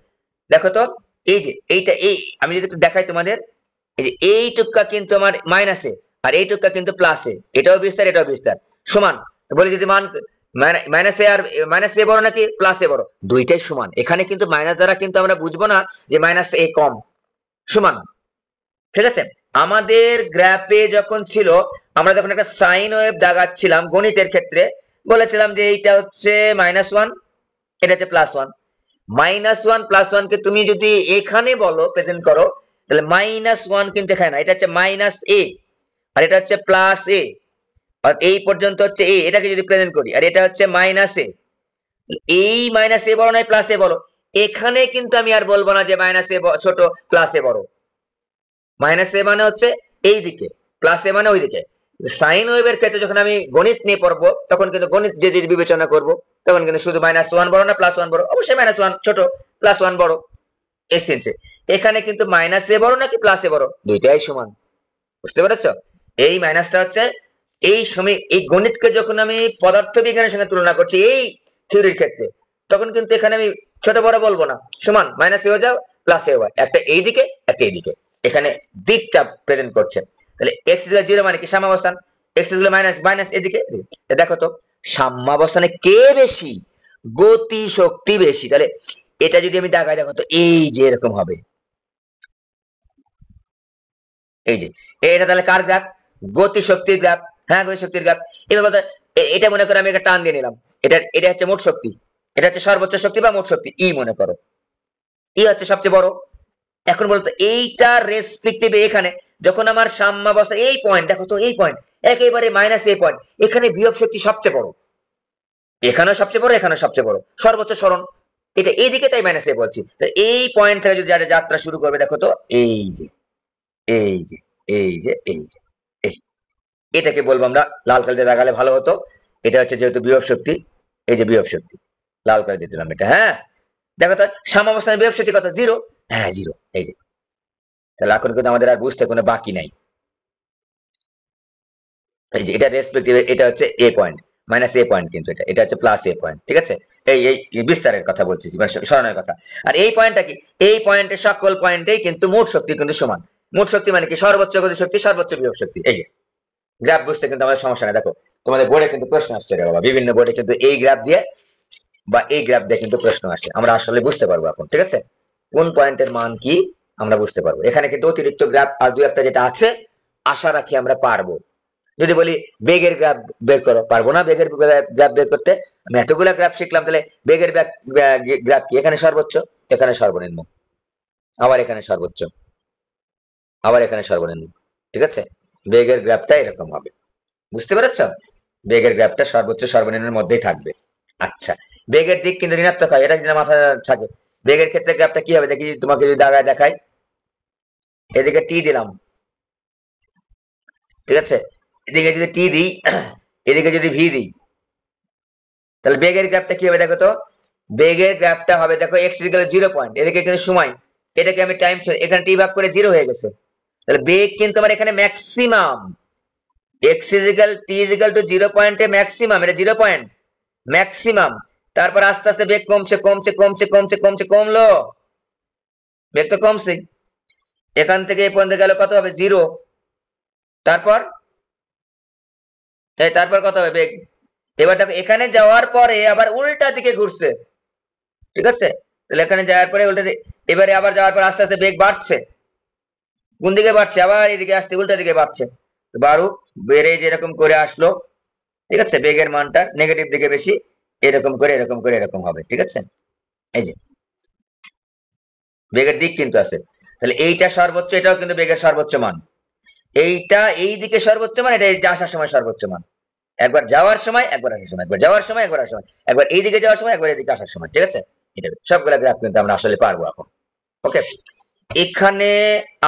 দেখো তো এই যে এইটা, এই আমি যদি একটু দেখাই তোমাদের, এই যে এইটুকা কিন্তু আমার মাইনাসে, আর এইটুকা কিন্তু প্লাসে, এটাও বিস্তার এটাও বিস্তার সমান। তো বলি যদি মান মাইনাসে আর মাইনাস এ বড় নাকি প্লাস এ বড়, দুইটাই সমান। এখানে কিন্তু মাইনাস দ্বারা কিন্তু আমরা বুঝবো না যে মাইনাস এ কম, সমান, ঠিক আছে। আমাদের গ্রাফে যখন ছিল, আমরা যখন একটা সাইন ওয়েভ দাগাচ্ছিলাম গণিতের ক্ষেত্রে, বলেছিলাম যে এইটা হচ্ছে -1, এটা হচ্ছে +1। -1 +1 কে তুমি যদি এখানে বলো, প্রেজেন্ট করো, তাহলে -1 কিন্তু এখানে না, এটা হচ্ছে -a আর এটা হচ্ছে +a, আর এই পর্যন্ত হচ্ছে a, এটাকে যদি প্রেজেন্ট করি আর এটা হচ্ছে -a, এই -a বড় নয় +a বড়, এখানে কিন্তু আমি আর বলবো না যে -a ছোট +a বড়। -a মানে হচ্ছে এই দিকে, +a মানে ওই দিকে। সাইন ওয়েভের ক্ষেত্রে যখন আমি গণিত নিয়ে পড়বো তখন কিন্তু গণিত যদি বিবেচনা করব তখন কিন্তু শুধু -1 বড় না +1 বড়, অবশ্যই -1 ছোট, +1 বড়, এই সেন্সে। এখানে কিন্তু -a বড় নাকি +a বড়, দুইটাই সমান। বুঝতে পেরেছো? এই মাইনাসটা হচ্ছে এই সময় এই গণিতকে যখন আমি পদার্থবিজ্ঞানের সঙ্গে তুলনা করছি এই থিওরির ক্ষেত্রে, তখন কিন্তু এখানে আমি ছোট বড় বলবো না, সমান, -a হয়ে যাও +a হয়, একটা এই দিকে একটা এই দিকে, এখানে দিকটা প্রেজেন্ট করছে। তাহলে x = 0 মানে কি সাম্যাবস্থান, x = মাইনাস এদিকে। দেখো তো সাম্যাবস্থানে কে বেশি, গতি শক্তি বেশি। তাহলে এটা যদি আমি দেখাই, দেখো তো এই যে এরকম হবে, এই যে এটা তাহলে কার গ্রাফ, গতি শক্তির গ্রাফ। হ্যাঁ, গতি শক্তির গ্রাফ। এবার বলতে এটা মনে করো আমি একটা টান দিয়ে নিলাম, এটা হচ্ছে মোট শক্তি, এটা হচ্ছে সর্বোচ্চ শক্তি বা মোট শক্তি, ই মনে করো, ই হচ্ছে সবচেয়ে বড়। এখন বলতো এইটা রেসপেক্টিভে এখানে যখন আমার সাম্যাবস্থা এই পয়েন্ট, দেখো তো এই পয়েন্ট একেবারে -a পয়েন্ট, এখানে বিভব শক্তি সবচেয়ে বড়, এখানেও সবচেয়ে বড়, এখানেও সবচেয়ে বড়, সর্বোচ্চ সরণ এটা এইদিকে, তাই -a বলছি। তো এই পয়েন্ট থেকে যদি যাত্রা শুরু করবে, দেখো তো এই যে এই যে এই যে এই যে এই, এটাকে বলবো আমরা, লাল কালি দিয়ে লাগালে ভালো হতো, এটা হচ্ছে যেহেতু বিভব শক্তি, এই যে বিভব শক্তি, লাল কালি দিয়ে দিলাম এটা। হ্যাঁ, দেখো তো সাম্যাবস্থানের বিভব শক্তি কত, 0। হ্যাঁ 0, এই যে। তাহলে এখন কিন্তু আমাদের আর বুঝতে কোনো বাকি নাই, এই যে এটা রেসপেক্টিভে, এটা হচ্ছে a পয়েন্ট, -a পয়েন্ট, কিন্তু এটা হচ্ছে +a পয়েন্ট, ঠিক আছে। এই বিস্তারের কথা বলছি, মানে সরণের কথা। আর এই পয়েন্টটা কি, এই পয়েন্টের সকল পয়েন্টেই কিন্তু মোট শক্তি কিন্তু সমান। মোট শক্তি মানে কি, সর্বোচ্চ গতি শক্তি, সর্বোচ্চ বিভব শক্তি। এই যে গ্রাফ বুঝতে কিন্তু আমাদের সমস্যা নেই। দেখো তোমাদের বোর্ডে কিন্তু প্রশ্ন আসছে রে বাবা, বিভিন্ন বোর্ডে কিন্তু এই গ্রাফ দিয়ে বা এই গ্রাফ দিয়ে কিন্তু প্রশ্ন আসছে, আমরা আসলে বুঝতে পারবো এখন, ঠিক আছে, কোন পয়েন্টের মান কি আমরা বুঝতে পারবো। এখানে কিন্তু অতিরিক্ত গ্রাফ আর দুই একটা যেটা আছে, আশা রাখি আমরা পারবো। যদি বলি বেগের গ্রাফ বের করো, পারবো না বেগের গ্রাফ বের করতে। আমি এতগুলা গ্রাফ শিখলাম, তাহলে বেগের গ্রাফ কি, এখানে সর্বোচ্চ, এখানে সর্বনিম্ন, আবার এখানে সর্বোচ্চ, আবার এখানে সর্বনিম্ন, ঠিক আছে। বেগের গ্রাফটা এরকম হবে, বুঝতে পেরেছ? বেগের গ্রাফটা সর্বোচ্চ সর্বনিম্নের মধ্যেই থাকবে। আচ্ছা, বেগের দিক কিন্তু ঋণাত্মক হয়, এটা যদি মাথায় থাকে। বেগের ক্ষেত্রে গ্রাফটা কি হবে দেখি, তোমাকে যদি দাগায় দেখাই, এদিকে টি দিলাম, ঠিক আছে, এদিকে যদি টি দিই, এদিকে যদি ভি দিই, তাহলে বেগের গ্রাফটা কি হবে দেখো তো, বেগের গ্রাফটা হবে দেখো x = 0 পয়েন্ট, এদিকে কিন্তু সময়, এটাকে আমি টাইম, এখানে টি ভাগ করে 0 হয়ে গেছে। তাহলে বেগ কিন্তু আমার এখানে ম্যাক্সিমাম, x t 0 পয়েন্টে ম্যাক্সিমাম, এটা 0 পয়েন্ট ম্যাক্সিমাম। তারপর আস্তে আস্তে বেগ কমছে কমছে কমছে কমছে কমছে, কমলো, বেগ তো কমছে, এখান থেকে এই পর্যন্ত গেল, কত হবে, 0। তারপর তারপর কত হবে বেগ, এবার দেখো এখানে যাওয়ার পরে আবার উল্টা দিকে ঘুরছে, ঠিক আছে। তাহলে এখানে যাওয়ার পরে উল্টা, এবারে আবার যাওয়ার পর আস্তে আস্তে বেগ বাড়ছে, কোন দিকে বাড়ছে, আবার এইদিকে আসছে, উল্টা দিকে বাড়ছে, বাড়ুক, বেড়ে যেরকম করে আসলো, ঠিক আছে, বেগের মানটা নেগেটিভ দিকে বেশি, এরকম করে এরকম করে এরকম হবে, ঠিক আছে। এই যে বেগের দিক কিন্তু আছে, তাহলে এইটা সর্বোচ্চ, এটাও কিন্তু বেগের সর্বোচ্চ মান, এইটা এই দিকে সর্বোচ্চ মান, এটা আসার সময় সর্বোচ্চ মান, একবার যাওয়ার সময় একবার আসার সময়, একবার যাওয়ার সময় একবার আসার সময়, একবার এই দিকে যাওয়ার সময় একবার এদিকে আসার সময়, ঠিক আছে। এটা সবগুলা গ্রাফ কিন্তু আমরা আসলে পারবো এখন। ওকে, এখানে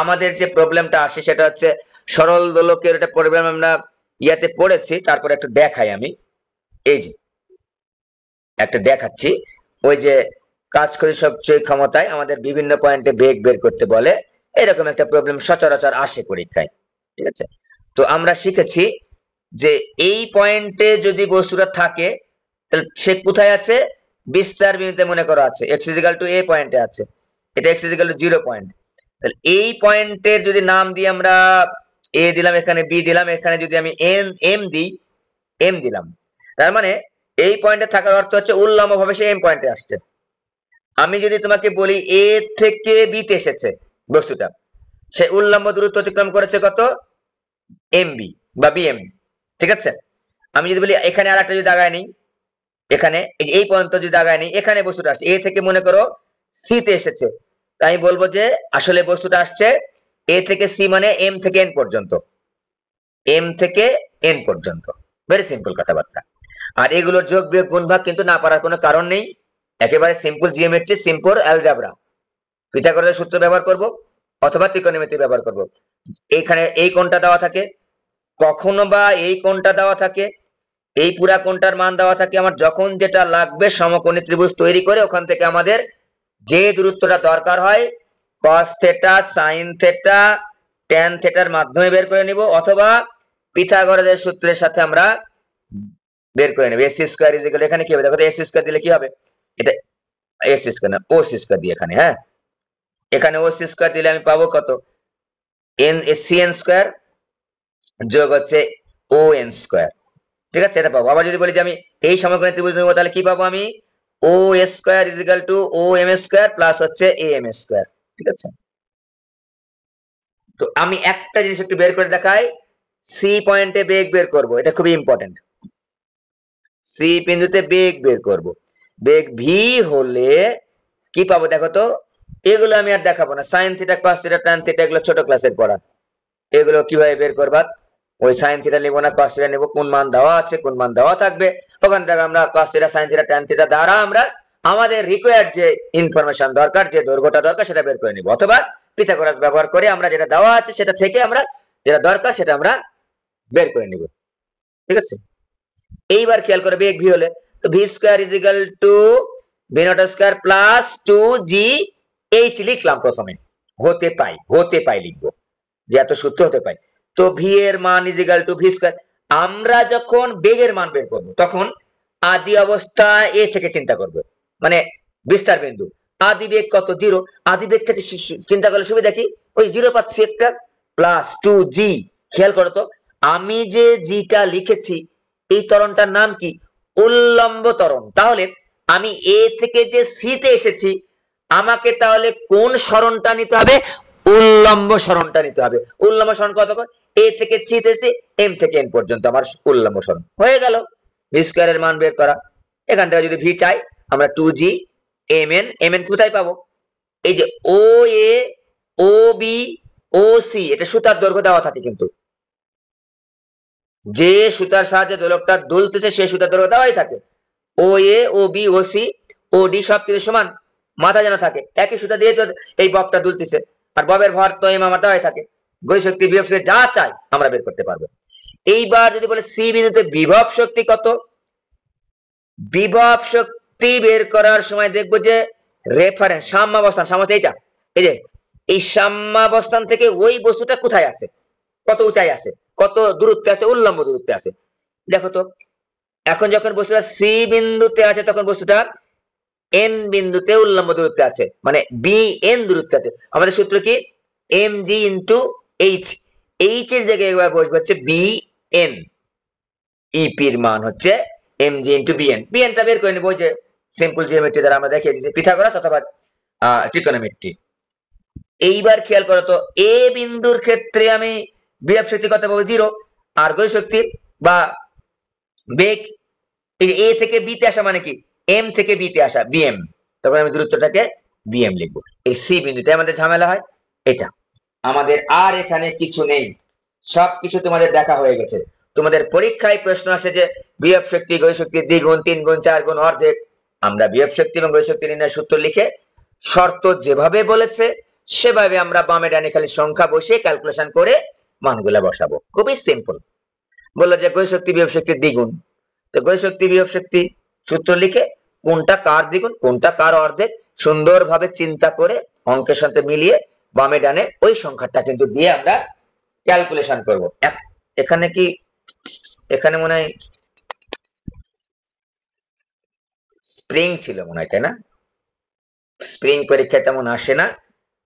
আমাদের যে প্রবলেমটা আসে সেটা হচ্ছে সরল দোলকের, একটা প্রবলেম আমরা ইয়াতে পড়েছি, তারপর একটু দেখাই আমি, এই যে একটা দেখাচ্ছি, ওই যে কাজ করি সবচেয়ে ক্ষমতায় আমাদের বিভিন্ন পয়েন্টে বেগ বের করতে বলে, এরকম একটা প্রবলেম সচরাচর আসে পরীক্ষায়, ঠিক আছে। তো আমরা শিখেছি যে এই পয়েন্টে যদি বস্তুটা থাকে, তাহলে সে কোথায় আছে, বিস্তার বিন্দুতে মনে করো আছে, x = a পয়েন্টে আছে, এটা x = 0 পয়েন্ট। তাহলে এই পয়েন্টের যদি নাম দিই আমরা, a দিলাম, এখানে b দিলাম, এখানে যদি আমি m দিই, m দিলাম, তার মানে এই পয়েন্টে থাকার অর্থ হচ্ছে উল্লম্ব ভাবে সে m পয়েন্টে আসছে। আমি যদি তোমাকে বলি a থেকে b তে এসেছে বস্তুটা, সে উল্লম্ব দূরত্ব অতিক্রম করেছে কত, mb বা bm, ঠিক আছে। আমি যদি বলি এখানে আর একটা যদি দাগায় নেই, এখানে এই পর্যন্ত যদি দাগায় নেই, এখানে বস্তুটা আসছে a থেকে মনে করো c তে এসেছে, তাই আমি বলবো যে আসলে বস্তুটা আসছে এ থেকে সি মানে এম থেকে এন পর্যন্ত, এম থেকে এন পর্যন্ত, ভেরি সিম্পল কথাবার্তা। আর এগুলোর যোগ বিয়োগ গুণ ভাগ কিন্তু না পারার কোনো কারণ নেই, একেবারে সিম্পল জিওমেট্রি, সিম্পল অ্যালজেব্রা। পিথাগোরাসের সূত্র ব্যবহার করব অথবা ত্রিকোণমিতি ব্যবহার করব। এইখানে এই কোণটা দেওয়া থাকে, কখনো বা এই কোণটা দেওয়া থাকে, এই পুরা কোণটার মান দেওয়া থাকে। আমার যখন যেটা লাগবে সমকোণী ত্রিভুজ তৈরি করে ওখান থেকে আমাদের যে দূরত্বটা দরকার হয় cos theta sin theta tan থিটার মাধ্যমে বের করে নিব, অথবা পিথাগোরাসের সূত্রের সাথে আমরা বের করে নেব। এস স্কয়ার ইজ ইকুয়াল, এখানে কি হবে দেখো তো, এস স্কয়ার দিলে কি হবে, এটা এস স্কয়ার না ও স্কয়ার দিয়ে এখানে, হ্যাঁ এখানে ও স্কয়ার দিলে আমি পাবো কত, এন সি এন স্কয়ার যোগ হচ্ছে ও এন স্কয়ার, ঠিক আছে এটা পাবো। আবার যদি বলি যে আমি এই সমকোণী ত্রিভুজ নেব তাহলে কি পাবো আমি, ও স্কয়ার ইজ ইকুয়াল টু ও এম স্কয়ার প্লাস হচ্ছে এ এম স্কয়ার, ঠিক আছে। তো আমি একটা জিনিস একটু বের করে দেখাই, সি পয়েন্টে বেগ বের করব, এটা খুবই ইম্পর্টেন্ট। সি বিন্দুতে বেগ বের করব, বেগ ভি হলে কি পাবো দেখো তো, এগুলো আমি আর দেখাবো না, sine theta cos theta tan theta এগুলো ছোট ক্লাসের পড়া, এগুলো কিভাবে বের করবা, ওই সাইন থিটা নেবো না কস থিটা নেবো, কোন মান দেওয়া আছে কোন মান দেওয়া থাকবে ওখান থেকে আমরা cos theta sine theta tan theta দ্বারা আমরা আমাদের রিকোয়ার্ড যে ইনফরমেশন দরকার, যে দৈর্ঘ্যটা দরকার সেটা বের করে নিব, অথবা পিথাগোরাস ব্যবহার করে আমরা যেটা দেওয়া আছে সেটা থেকে আমরা যেটা দরকার সেটা আমরা বের করে নিব, ঠিক আছে। এইবার খেয়াল করে বেগ ভি হলে তো V square is equal two V naught square plus 2 G H লিখলাম প্রথমে, হতে পাই লিখবো, যে এত সূত্র হতে পাই। তো ভি এর মান is equal two V square. আমরা যখন বেগের মান বের করব তখন আদি অবস্থা এ থেকে চিন্তা করব, মানে বিস্তার বিন্দু, আদি বেগ কত 0, আদি বেগ থেকে চিন্তা করলে সুবিধা কি, ওই 0 পাচ্ছি একটা, প্লাস 2 জি। খেয়াল করো তো আমি যে জিটা লিখেছি এই ত্বরণটার নাম কি, উল্লম্ব ত্বরণ। তাহলে আমি এ থেকে যে সি তে এসেছি আমাকে তাহলে কোন সরণটা নিতে হবে, উল্লম্ব সরণটা নিতে হবে। উল্লম্ব সরণ কত, এ থেকে সি তে এম থেকে এন পর্যন্ত আমার উল্লম্ব সরণ হয়ে গেল। ভি স্কয়ারের মান বের করা, এখান থেকে যদি ভি চাই আমরা 2g mn, mn কোথায় পাবো, এই যে ও এ ও বি ও সি, এটা সুতার দৈর্ঘ্য দেওয়া থাকে, কিন্তু যে সুতার সাহায্যে দোলকটা দুলতেছে সেই সুতার দৈর্ঘ্য দেওয়াই থাকে। ও এ ও বি ও সি ও ডি সব কিছু সমান, মাথা যেন থাকে, একই সুতা দিয়ে তো এই ববটা দুলতেছে, আর ববের ভর তো এম আমার দেওয়াই থাকে, গতি শক্তি বিভব শক্তি যা চাই আমরা বের করতে পারবো। এইবার যদি বলে সি বিন্দুতে বিভব শক্তি কত, বিভব শক্তি বের করার সময় দেখবো যে রেফারেন্স সাম্যাবস্থান, সাম্যাবস্থান এইটা, এই যে এই সাম্যাবস্থান থেকে ওই বস্তুটা কোথায় আছে, কত উঁচাই আছে, কত দূরত্বে আছে, উল্লম্ব দূরত্বে আছে। দেখো তো এখন যখন বস্তুটা সি বিন্দুতে আছে তখন বস্তুটা এন বিন্দুতে উল্লম্ব দূরত্বে আছে, মানে বি এন দূরত্বে আছে। আমাদের সূত্র কি, M G into H, H এর জায়গায় একবার বসবে হচ্ছে বি এন, ইপির মান হচ্ছে এম জি ইন্টু বিএন, বিএনটা বের করে নেবো, যে সিম্পল জিওমেট্রি দ্বারা আমরা দেখিয়ে দিচ্ছি, পিথাগোরাস অথবা ত্রিকোণমিতি। এইবার খেয়াল করো তো এ বিন্দুর ক্ষেত্রে আমি বিভব শক্তি কত পাবো 0, আর গতি শক্তি বা বেগ এ থেকে বি তে আসা মানে কি, এম থেকে বি তে আসা বিএম, তখন আমি দূরত্বটাকে বিএম লিখবো। এই সি বিন্দুতে আমাদের ঝামেলা হয়, এটা আমাদের আর এখানে কিছু নেই, সবকিছু তোমাদের দেখা হয়ে গেছে। তোমাদের পরীক্ষায় প্রশ্ন আসে যে বিভব শক্তি গতি শক্তির দ্বিগুণ 3 গুণ 4 গুণ অর্ধেক, আমরা বিভব শক্তি এবং গতি শক্তি নির্ণয়ের সূত্র লিখে শর্ত যেভাবে বলেছে সেভাবে আমরা বামে ডানে খালি সংখ্যা বসিয়ে ক্যালকুলেশন করে মানগুলা বসাবো, খুবই সিম্পল। বললো যে গতি শক্তি বিভব শক্তির দ্বিগুণ, তো গতি শক্তি বিভব শক্তি সূত্র লিখে কোনটা কার দ্বিগুণ কোনটা কার অর্ধেক সুন্দরভাবে চিন্তা করে অঙ্কের সাথে মিলিয়ে বামে ডানে ওই সংখ্যাটা কিন্তু দিয়ে আমরা ক্যালকুলেশন করব। এখানে কি, এখানে মনে হয় স্প্রিং ছিল মনে হয়, তাই না, স্প্রিং পরীক্ষায় তেমন আসে না।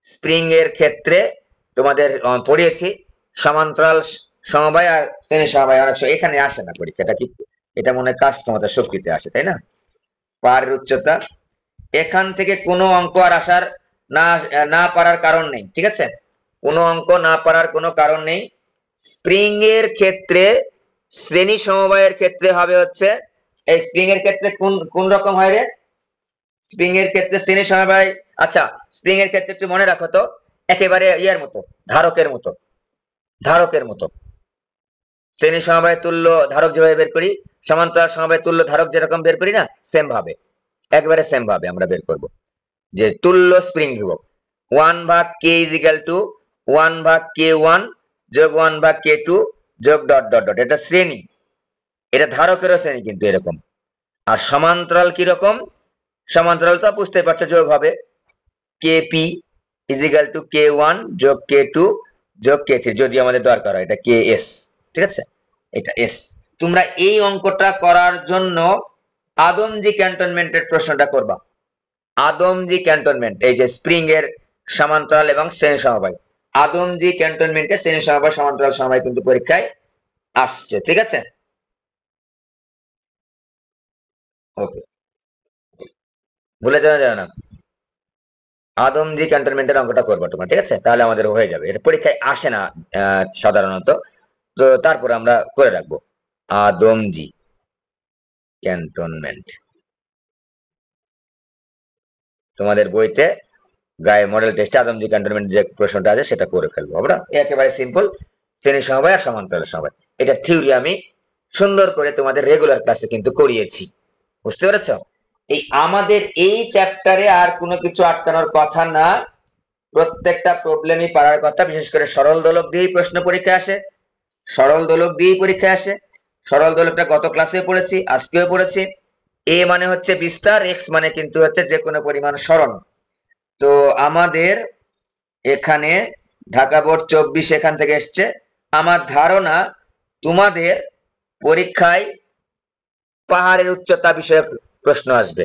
স্প্রিং এর ক্ষেত্রে তোমাদের পড়িয়েছি সমান্তরাল সমবায় আর শ্রেণী সমবায়, অনেক সময় এখানে আসে না পরীক্ষাটা, কি এটা মনে হয় কাজ ক্ষমতা শক্তিতে আসে, তাই না, পাহাড়ের উচ্চতা। এখান থেকে কোনো অঙ্ক আর আসার না পারার কারণ নেই, ঠিক আছে, কোনো অঙ্ক না পারার কোনো কারণ নেই। স্প্রিং এর ক্ষেত্রে শ্রেণী সমবায়ের ক্ষেত্রে হবে হচ্ছে, এই স্প্রিং এর ক্ষেত্রে কোন রকম হয় রে, স্প্রিং এর ক্ষেত্রে শ্রেণী সমবায়, আচ্ছা স্প্রিং এর ক্ষেত্রে একটু মনে রাখো তো, একেবারে ইয়ার মতো, ধারকের মতো, ধারকের মতো। শ্রেণী সমবায় তুল্য ধারক যেভাবে বের করি, সমান্তরাল সমবায় তুল্য ধারক যেরকম বের করি না, সেম ভাবে, একবারে সেম ভাবে আমরা বের করব। যে তুল্য স্প্রিং ধ্রুবক 1/k = 1/k1 যোগ 1/k2 যোগ ডট ডট ডট, এটা শ্রেণী, এটা ধারকেরও শ্রেণী কিন্তু এরকম। আর সমান্তরাল কিরকম, সমান্তরাল তো বুঝতে পারছো, যোগ হবে kp = k1 যোগ k2 যোগ k3, যদি আমাদের দরকার হয় এটা ks, ঠিক আছে, এটা s। তোমরা এই অঙ্কটা করার জন্য আদমজি ক্যান্টনমেন্টের প্রশ্নটা করবা। আদমজি ক্যান্টনমেন্ট, এই যে স্প্রিং এর সমান্তরাল এবং শ্রেণী সমবায়, আদমজি ক্যান্টনমেন্টে শ্রেণী সমবায় সমান্তরাল সমবায় কিন্তু পরীক্ষায় আসছে, ঠিক আছে। ওকে, ভুলে যাওয়া যাবে না, আদমজি ক্যান্টনমেন্টের অঙ্কটা করবা তোমরা, ঠিক আছে, তাহলে আমাদের হয়ে যাবে। এটা পরীক্ষায় আসে না সাধারণত, তো তারপর আমরা করে রাখবো আদমজি ক্যান্টনমেন্ট। তোমাদের বইতে গায়ে মডেল টেস্টে আদমজি ক্যান্টনমেন্ট যে প্রশ্নটা আছে সেটা করে ফেলবো আমরা, একেবারে সিম্পল, শ্রেণী সমবায় আর সমান্তরাল সমবায়। এটা থিওরি আমি সুন্দর করে তোমাদের রেগুলার ক্লাসে কিন্তু করিয়েছি, বুঝতে পেরেছ। এই আমাদের এই চ্যাপ্টারে আর কোনো কিছু আটকানোর কথা না, প্রত্যেকটা প্রবলেমই পারার কথা। বিশেষ করে সরল দোলক দিয়েই প্রশ্ন পরীক্ষা আসে, সরল দোলক দিয়েই পরীক্ষা আসে। সরল দোলকটা গত ক্লাসে পড়েছি, আজকেও পড়েছি। এ মানে হচ্ছে বিস্তার, এক্স মানে কিন্তু হচ্ছে যে কোনো পরিমাণ সরণ। তো আমাদের এখানে ঢাকা বোর্ড 24 এখান থেকে এসছে। আমার ধারণা তোমাদের পরীক্ষায় পাহাড়ের উচ্চতা বিষয়ক প্রশ্ন আসবে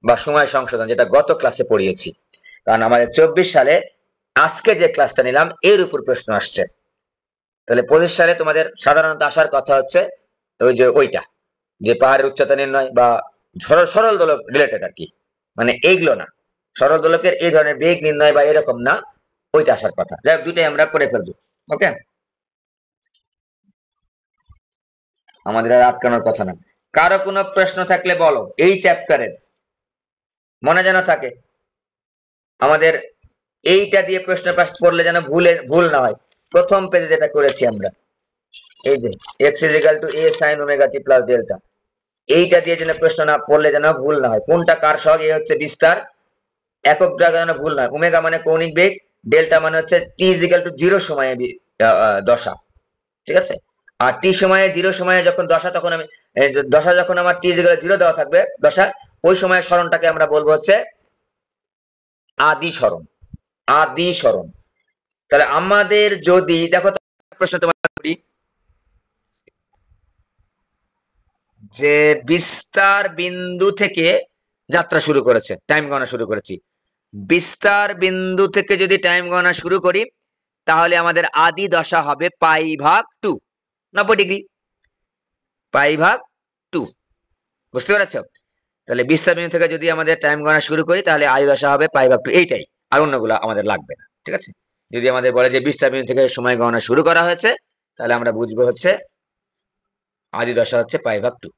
বা সময় সংশোধন, যেটা গত ক্লাসে পড়িয়েছি। কারণ আমাদের 24 সালে আজকে যে ক্লাসটা নিলাম এর উপর প্রশ্ন আসছে। তাহলে 25 সালে তোমাদের সাধারণত আসার কথা হচ্ছে ওই যে ওইটা, যে পাহাড়ের উচ্চতা নির্ণয় বা সরল দোলক রিলেটেড আর কি, মানে এইগুলো না, সরল দোলকের এই ধরনের বেগ নির্ণয় বা এরকম না, ওইটা আসার কথা। যাই হোক, দুইটাই আমরা করে ফেলবো। ওকে, আমাদের আর আটকানোর কথা না। কারো কোনো প্রশ্ন থাকলে বলো এই চ্যাপ্টারের, মনে যেন থাকে। আমাদের এইটা দিয়ে প্রশ্ন পাস করলে যেন ভুল না হয়। প্রথম পেজে যেটা করেছি আমরা, এই যে x = a sin omega t plus delta, এইটা দিয়ে যেন প্রশ্ন না পড়লে যেন ভুল না হয়। কোনটা কার সহগ, এ হচ্ছে বিস্তার, একক দ্বারা যেন ভুল না হয়। ওমেগা মানে কৌণিক বেগ, ডেল্টা মানে হচ্ছে t = 0 সময়ে দশা, ঠিক আছে। আর টি সময়ে 0 সময়ে যখন দশা, তখন আমি দশা যখন আমার t = 0 দেওয়া থাকবে দশা, ওই সময়ের সরণটাকে আমরা বলবো হচ্ছে আদি সরণ, আদি সরণ। তাহলে আমাদের যদি দেখো প্রশ্ন তোমার করি, যে বিস্তার বিন্দু থেকে যাত্রা শুরু করেছে, টাইম গণনা শুরু করেছি, বিস্তার বিন্দু থেকে যদি টাইম গণনা শুরু করি তাহলে আমাদের আদি দশা হবে π/2, 90 ডিগ্রি, π/2, বুঝতে পেরেছ। তাহলে বিস্তার বিন্দু থেকে যদি আমাদের টাইম গণনা শুরু করি তাহলে আদি দশা হবে π/2, এইটাই, আর অন্যগুলো আমাদের লাগবে না, ঠিক আছে। যদি আমাদের বলে যে বিস্তার বিন্দু থেকে সময় গণনা শুরু করা হয়েছে, তাহলে আমরা বুঝবো হচ্ছে আদি দশা হচ্ছে π/2।